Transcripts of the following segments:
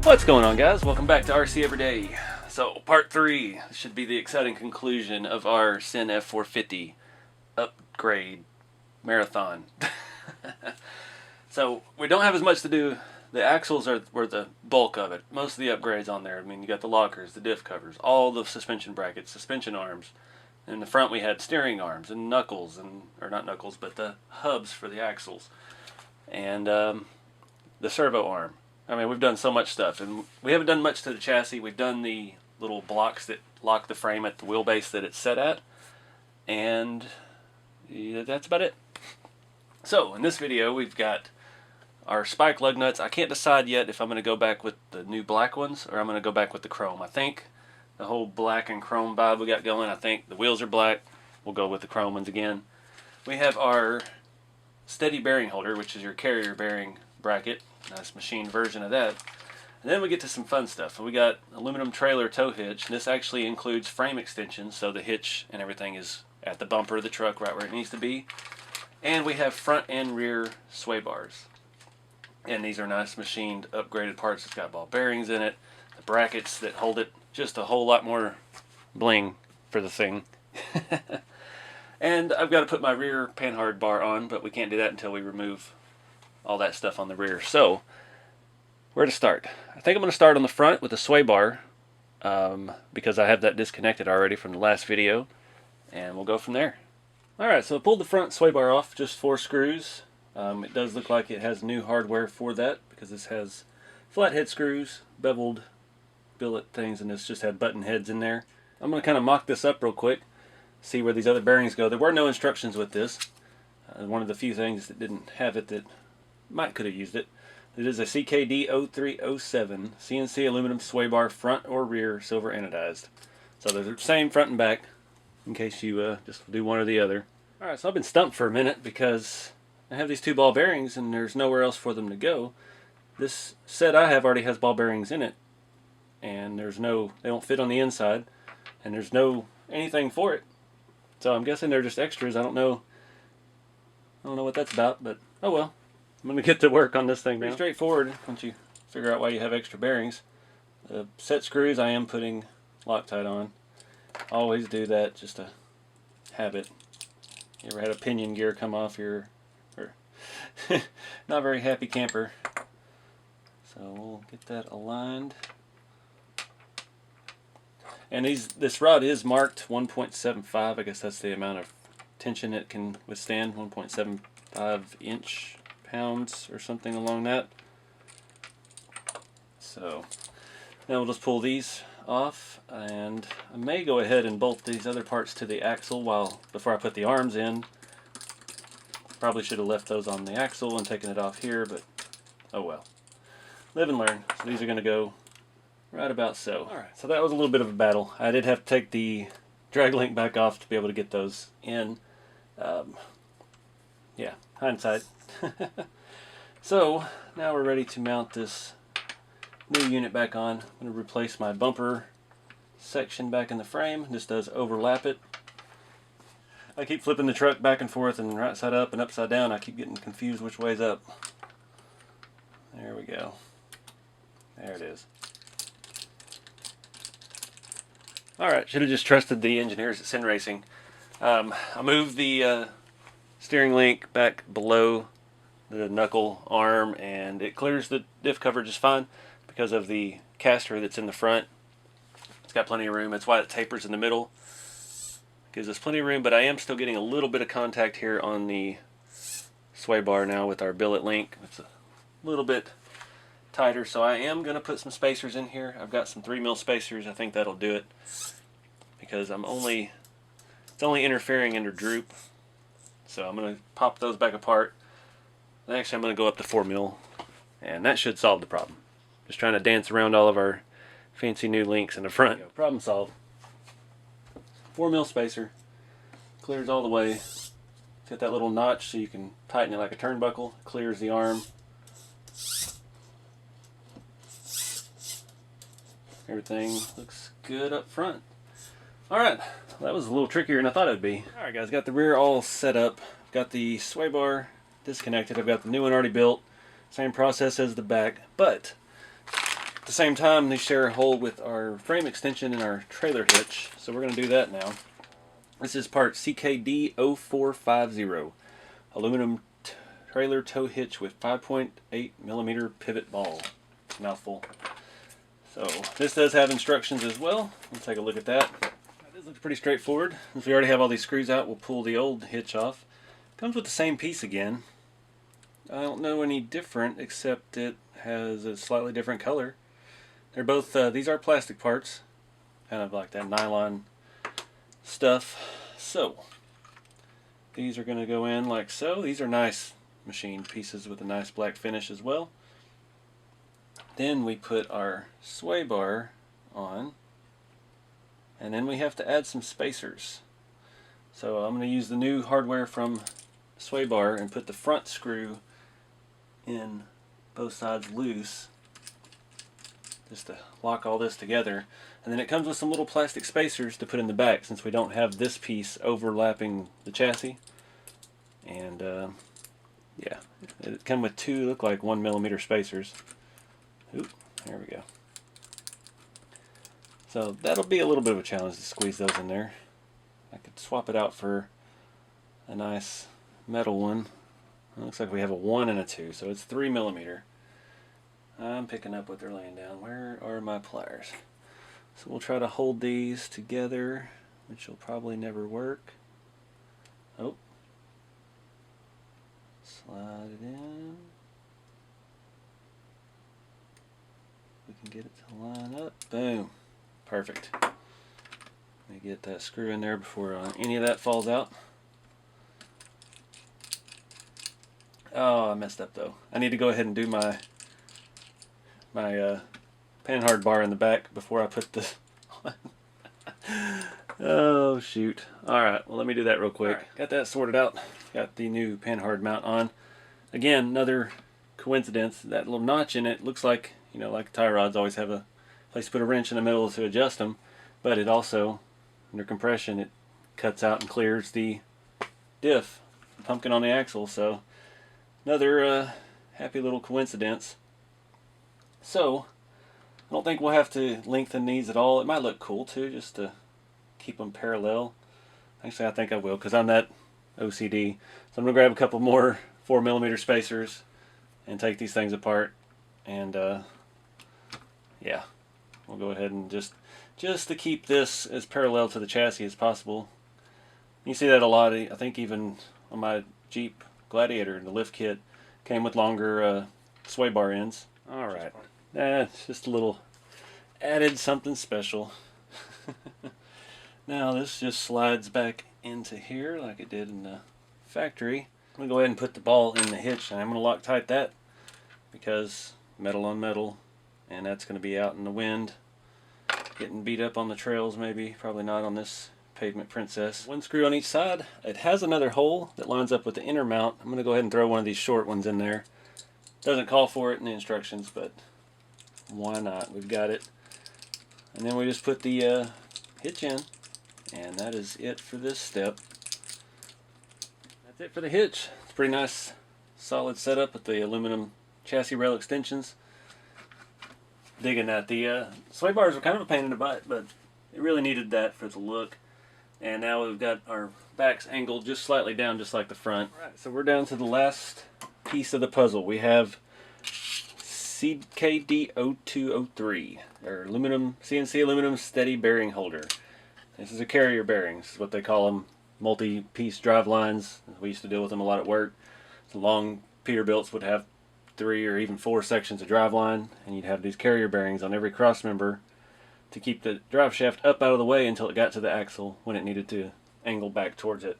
What's going on, guys? Welcome back to RC Everyday. So, part 3 should be the exciting conclusion of our CEN F450 upgrade marathon. So, we don't have as much to do. The axles were the bulk of it. Most of the upgrades on there. I mean, you got the lockers, the diff covers, all the suspension brackets, suspension arms. In the front we had steering arms and knuckles, or not knuckles, but the hubs for the axles. And the servo arm. I mean, we've done so much stuff, and we haven't done much to the chassis. We've done the little blocks that lock the frame at the wheelbase that it's set at, and yeah, that's about it. So, in this video, we've got our spike lug nuts. I can't decide yet if I'm going to go back with the new black ones, or I'm going to go back with the chrome. I think the whole black and chrome vibe we got going, I think the wheels are black. We'll go with the chrome ones again. We have our steady bearing holder, which is your carrier bearing bracket. Nice machined version of that. And then we get to some fun stuff. We got aluminum trailer tow hitch. This actually includes frame extensions, so the hitch and everything is at the bumper of the truck right where it needs to be. And we have front and rear sway bars. And these are nice machined upgraded parts. It's got ball bearings in it, the brackets that hold it, just a whole lot more bling for the thing. And I've got to put my rear panhard bar on, but we can't do that until we remove all that stuff on the rear. So, where to start? I think I'm going to start on the front with the sway bar, because I have that disconnected already from the last video, and we'll go from there. Alright, so I pulled the front sway bar off, just 4 screws. It does look like it has new hardware for that, because this has flathead screws, beveled billet things, and this just had button heads in there. I'm going to kind of mock this up real quick, see where these other bearings go. There were no instructions with this. One of the few things that didn't have it that could have used it. It is a CKD 0307 CNC aluminum sway bar, front or rear, silver anodized. So they're the same front and back, in case you just do one or the other. Alright, so I've been stumped for a minute because I have these 2 ball bearings and there's nowhere else for them to go. This set I have already has ball bearings in it, and they don't fit on the inside, and there's no anything for it. So I'm guessing they're just extras. I don't know what that's about, but oh well. I'm going to get to work on this thing now. Pretty straightforward once you figure out why you have extra bearings. The set screws I am putting Loctite on. Always do that, just a habit. You ever had a pinion gear come off your not very happy camper? So we'll get that aligned. And this rod is marked 1.75. I guess that's the amount of tension it can withstand. 1.75 inch pounds or something along that. So now we'll just pull these off, and I may go ahead and bolt these other parts to the axle before I put the arms in. Probably should have left those on the axle and taken it off here, but oh well. Live and learn. So these are going to go right about so. Alright, so that was a little bit of a battle. I did have to take the drag link back off to be able to get those in. Yeah, hindsight. So, now we're ready to mount this new unit back on. I'm going to replace my bumper section back in the frame. This does overlap it. I keep flipping the truck back and forth and right side up and upside down. I keep getting confused which way's up. There we go. There it is. Alright, should have just trusted the engineers at CENracing. I moved the steering link back below the knuckle arm, and it clears the diff cover just fine because of the caster that's in the front. It's got plenty of room. That's why it tapers in the middle. Gives us plenty of room, but I am still getting a little bit of contact here on the sway bar now with our billet link. It's a little bit tighter, so I am going to put some spacers in here. I've got some 3mm spacers. I think that'll do it because it's only interfering under droop. So I'm going to pop those back apart. Actually, I'm going to go up to 4mm, and that should solve the problem. Just trying to dance around all of our fancy new links in the front. Problem solved. 4mm spacer. Clears all the way. It's got that little notch so you can tighten it like a turnbuckle. Clears the arm. Everything looks good up front. Alright, that was a little trickier than I thought it would be. Alright guys, got the rear all set up. Got the sway bar disconnected. I've got the new one already built. Same process as the back, but At the same time, they share a hole with our frame extension and our trailer hitch, so we're going to do that now. This is part CKD0450, aluminum trailer tow hitch with 5.8mm pivot ball. Mouthful. So this does have instructions as well. We'll take a look at that. This looks pretty straightforward. Since we already have all these screws out, we'll pull the old hitch off. Comes with the same piece again. I don't know any different except it has a slightly different color. They're both, these are plastic parts, kind of like that nylon stuff. So, these are going to go in like so. These are nice machined pieces with a nice black finish as well. Then we put our sway bar on, and then we have to add some spacers. So I'm going to use the new hardware from sway bar and put the front screw in both sides loose, just to lock all this together. And then it comes with some little plastic spacers to put in the back, since we don't have this piece overlapping the chassis. And yeah, it comes with two, look like 1mm spacers. Oop, there we go. So that'll be a little bit of a challenge to squeeze those in there. I could swap it out for a nice metal one. It looks like we have a 1 and a 2, so it's 3mm. I'm picking up what they're laying down. Where are my pliers? So we'll try to hold these together, which will probably never work. Oh. Slide it in. We can get it to line up. Boom. Perfect. Let me get that screw in there before any of that falls out. Oh, I messed up though. I need to go ahead and do my panhard bar in the back before I put this on. Oh shoot. Alright, well let me do that real quick. Right, got that sorted out. Got the new panhard mount on. Again, another coincidence. That little notch in it looks like, you know, like tie rods always have a place to put a wrench in the middle to adjust them, but it also, under compression, it cuts out and clears the diff, the pumpkin on the axle. So another happy little coincidence. So I don't think we'll have to lengthen these at all. It might look cool too, just to keep them parallel. Actually, I think I will, because I'm that OCD. So I'm going to grab a couple more 4mm spacers and take these things apart. And yeah, we'll go ahead and just to keep this as parallel to the chassis as possible. You see that a lot. I think even on my Jeep Gladiator, the lift kit came with longer sway bar ends. Alright, that's just a little added something special. Now this just slides back into here like it did in the factory. I'm going to go ahead and put the ball in the hitch, and I'm going to Loctite that because metal on metal, and that's going to be out in the wind, getting beat up on the trails maybe, probably not on this pavement princess. One screw on each side. It has another hole that lines up with the inner mount. I'm going to go ahead and throw one of these short ones in there. Doesn't call for it in the instructions, but why not? We've got it. And then we just put the hitch in, and that is it for this step. That's it for the hitch. It's a pretty nice solid setup with the aluminum chassis rail extensions. Digging that. The sway bars were kind of a pain in the butt, but it really needed that for the look. And now we've got our backs angled just slightly down, just like the front. Alright, so we're down to the last piece of the puzzle. We have CKD0203, or aluminum CNC aluminum steady bearing holder. This is a carrier bearing. This is what they call them, multi-piece drive lines. We used to deal with them a lot at work. The long Peterbilts would have 3 or even 4 sections of drive line, and you'd have these carrier bearings on every cross member to keep the drive shaft up out of the way until it got to the axle when it needed to angle back towards it.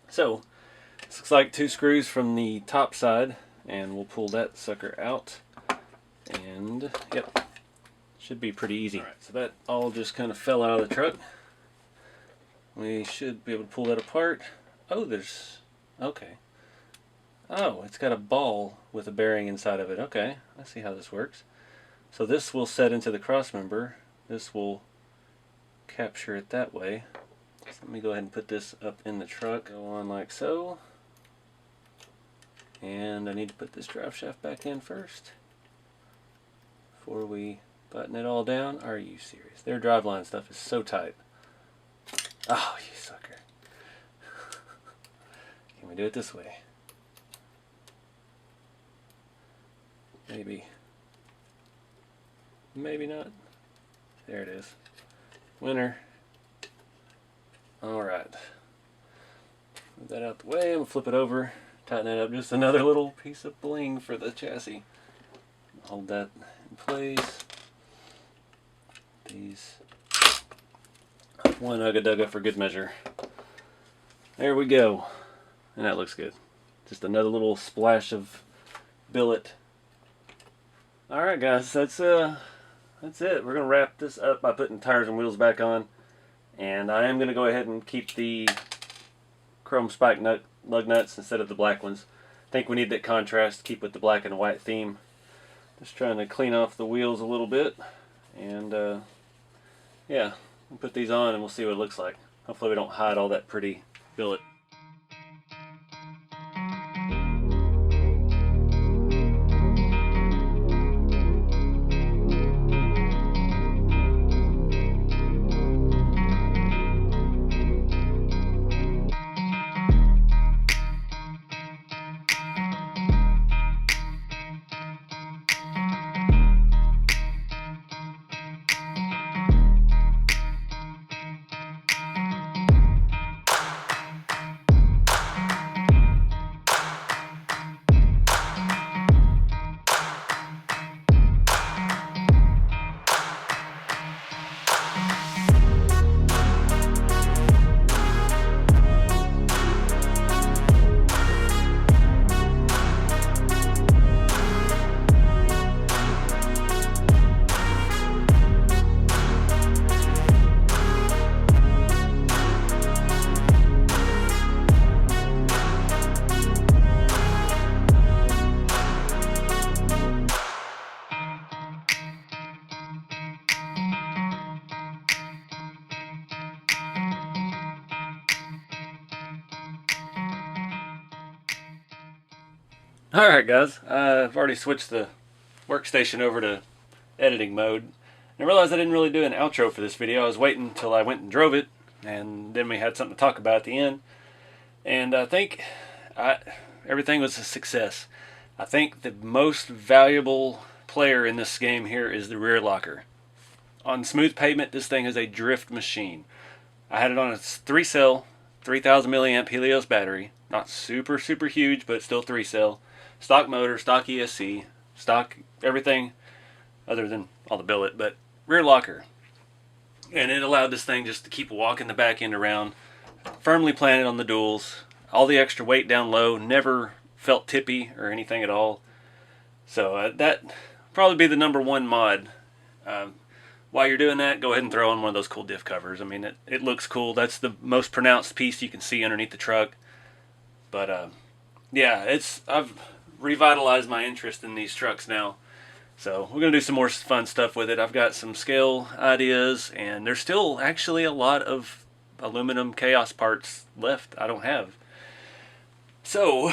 So this looks like 2 screws from the top side, and we'll pull that sucker out, and yep, should be pretty easy. Alright, so that all just kind of fell out of the truck. We should be able to pull that apart. Oh, there's, okay. Oh, it's got a ball with a bearing inside of it. Okay, I see how this works. So this will set into the cross member. This will capture it that way. So let me go ahead and put this up in the truck. Go on like so. And I need to put this drive shaft back in first. before we button it all down. Are you serious? Their driveline stuff is so tight. Oh, you sucker. Can we do it this way? Maybe. Maybe not. There it is. Winner. Alright. Move that out the way. I'm going to flip it over. Tighten that up. Just another little piece of bling for the chassis. Hold that in place. These. One ugga-dugga for good measure. There we go. And that looks good. Just another little splash of billet. Alright guys, that's it. We're going to wrap this up by putting tires and wheels back on. And I am going to go ahead and keep the chrome spike lug nuts instead of the black ones. I think we need that contrast, keep with the black and white theme. Just trying to clean off the wheels a little bit. And yeah, we'll put these on and we'll see what it looks like. Hopefully we don't hide all that pretty billet. Alright guys, I've already switched the workstation over to editing mode. And I realized I didn't really do an outro for this video. I was waiting until I went and drove it, and then we had something to talk about at the end. And I think everything was a success. I think the most valuable player in this game here is the rear locker. On smooth pavement, this thing is a drift machine. I had it on a 3-cell, 3000 milliamp Helios battery. Not super huge, but still 3-cell. Stock motor, stock ESC, stock everything other than all the billet, but rear locker. And it allowed this thing just to keep walking the back end around, firmly planted on the duals, all the extra weight down low, never felt tippy or anything at all. So that probably be the #1 mod. While you're doing that, go ahead and throw on one of those cool diff covers. I mean, it looks cool. That's the most pronounced piece you can see underneath the truck. But yeah, I've revitalized my interest in these trucks now. So we're going to do some more fun stuff with it. I've got some scale ideas, and there's still actually a lot of aluminum KAOS parts left I don't have. So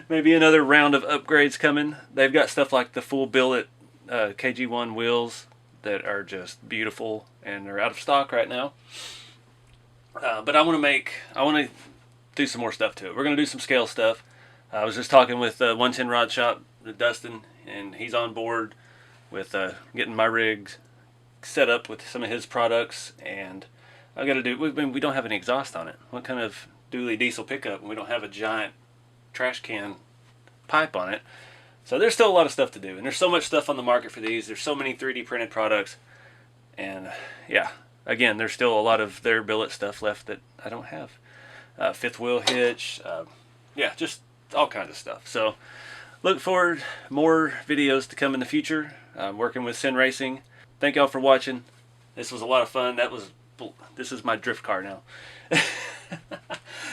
maybe another round of upgrades coming. They've got stuff like the full billet KG1 wheels that are just beautiful, and they're out of stock right now. But I want to do some more stuff to it. We're going to do some scale stuff. I was just talking with 110 Rod Shop, Dustin, and he's on board with getting my rig set up with some of his products. And I've got to do, we don't have any exhaust on it. What kind of dually diesel pickup, and we don't have a giant trash can pipe on it. So there's still a lot of stuff to do, and there's so much stuff on the market for these. There's so many 3D printed products, and yeah, again, there's still a lot of their billet stuff left that I don't have. Fifth wheel hitch, yeah, just all kinds of stuff. So look forward more videos to come in the future. I'm working with CENracing. Thank y'all for watching. This was a lot of fun. This is my drift car now.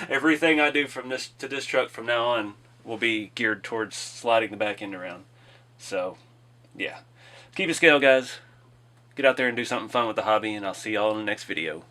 Everything I do from this to this truck from now on will be geared towards sliding the back end around. So yeah, keep it scale, guys. Get out there and do something fun with the hobby, and I'll see y'all in the next video.